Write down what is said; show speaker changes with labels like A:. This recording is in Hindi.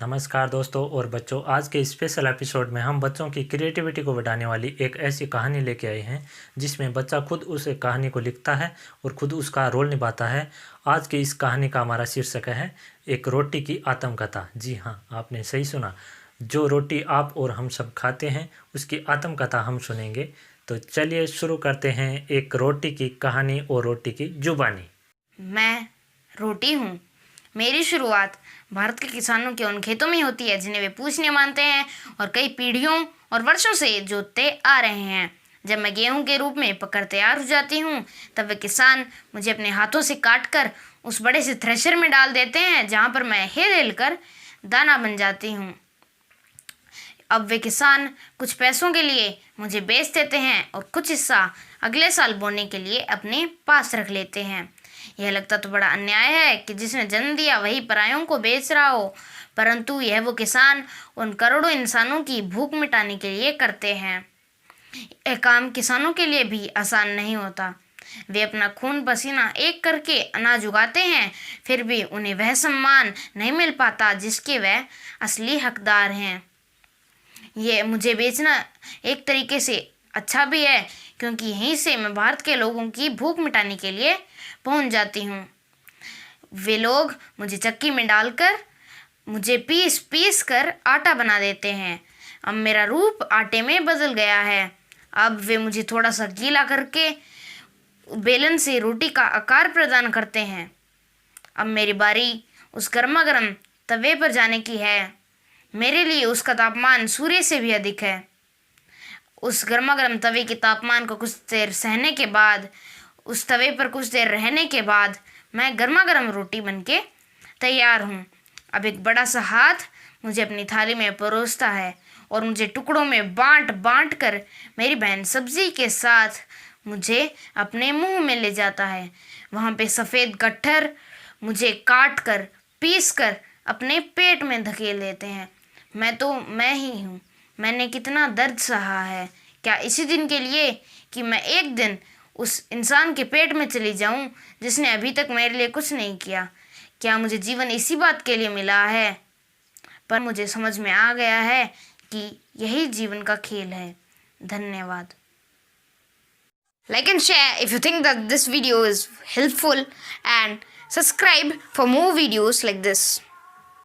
A: नमस्कार दोस्तों और बच्चों, आज के स्पेशल एपिसोड में हम बच्चों की क्रिएटिविटी को बढ़ाने वाली एक ऐसी कहानी लेके आए हैं जिसमें बच्चा खुद उस कहानी को लिखता है और खुद उसका रोल निभाता है। आज की इस कहानी का हमारा शीर्षक है एक रोटी की आत्मकथा। जी हाँ, आपने सही सुना। जो रोटी आप और हम सब खाते हैं उसकी आत्मकथा हम सुनेंगे। तो चलिए शुरू करते हैं एक रोटी की कहानी और रोटी की जुबानी।
B: मैं रोटी हूँ। मेरी शुरुआत भारत के किसानों के उन खेतों में होती है जिन्हें वे पूजनीय मानते हैं और कई पीढ़ियों और वर्षों से जोतते आ रहे हैं। जब मैं गेहूं के रूप में पककर तैयार हो जाती हूँ, तब वे किसान मुझे अपने हाथों से काट कर उस बड़े से थ्रेशर में डाल देते हैं जहाँ पर मैं हिल हिल कर दाना बन जाती हूँ। अब वे किसान कुछ पैसों के लिए मुझे बेच देते हैं और कुछ हिस्सा अगले साल बोने के लिए अपने पास रख लेते हैं। यह लगता तो बड़ा अन्याय है कि जिसने जन्म दिया वही परायों को बेच रहा हो, परंतु यह वो किसान उन करोड़ों इंसानों की भूख मिटाने के लिए करते हैं। यह काम किसानों के लिए भी आसान नहीं होता। वे अपना खून पसीना एक करके अनाज उगाते हैं, फिर भी उन्हें वह सम्मान नहीं मिल पाता जिसके वह असली हकदार हैं। ये मुझे बेचना एक तरीके से अच्छा भी है, क्योंकि यहीं से मैं भारत के लोगों की भूख मिटाने के लिए पहुंच जाती हूँ। वे लोग मुझे चक्की में डालकर मुझे पीस पीस कर आटा बना देते हैं। अब मेरा रूप आटे में बदल गया है। अब वे मुझे थोड़ा सा गीला करके बेलन से रोटी का आकार प्रदान करते हैं। अब मेरी बारी उस गर्मा गर्म तवे पर जाने की है। मेरे लिए उसका तापमान सूर्य से भी अधिक है। उस गर्मा गर्म तवे के तापमान को कुछ देर सहने के बाद, उस तवे पर कुछ देर रहने के बाद मैं गर्मा गर्म रोटी बनके तैयार हूँ। अब एक बड़ा सा हाथ मुझे अपनी थाली में परोसता है और मुझे टुकड़ों में बांट बांट कर मेरी बहन सब्जी के साथ मुझे अपने मुंह में ले जाता है। वहाँ पे सफ़ेद गट्ठर मुझे काट कर पीस कर अपने पेट में धकेल देते हैं। मैं ही हूँ। मैंने कितना दर्द सहा है। क्या इसी दिन के लिए कि मैं एक दिन उस इंसान के पेट में चली जाऊं जिसने अभी तक मेरे लिए कुछ नहीं किया? क्या मुझे जीवन इसी बात के लिए मिला है? पर मुझे समझ में आ गया है कि यही जीवन का खेल है। धन्यवाद। Like and share if you think that this video is helpful, and subscribe for more videos like this.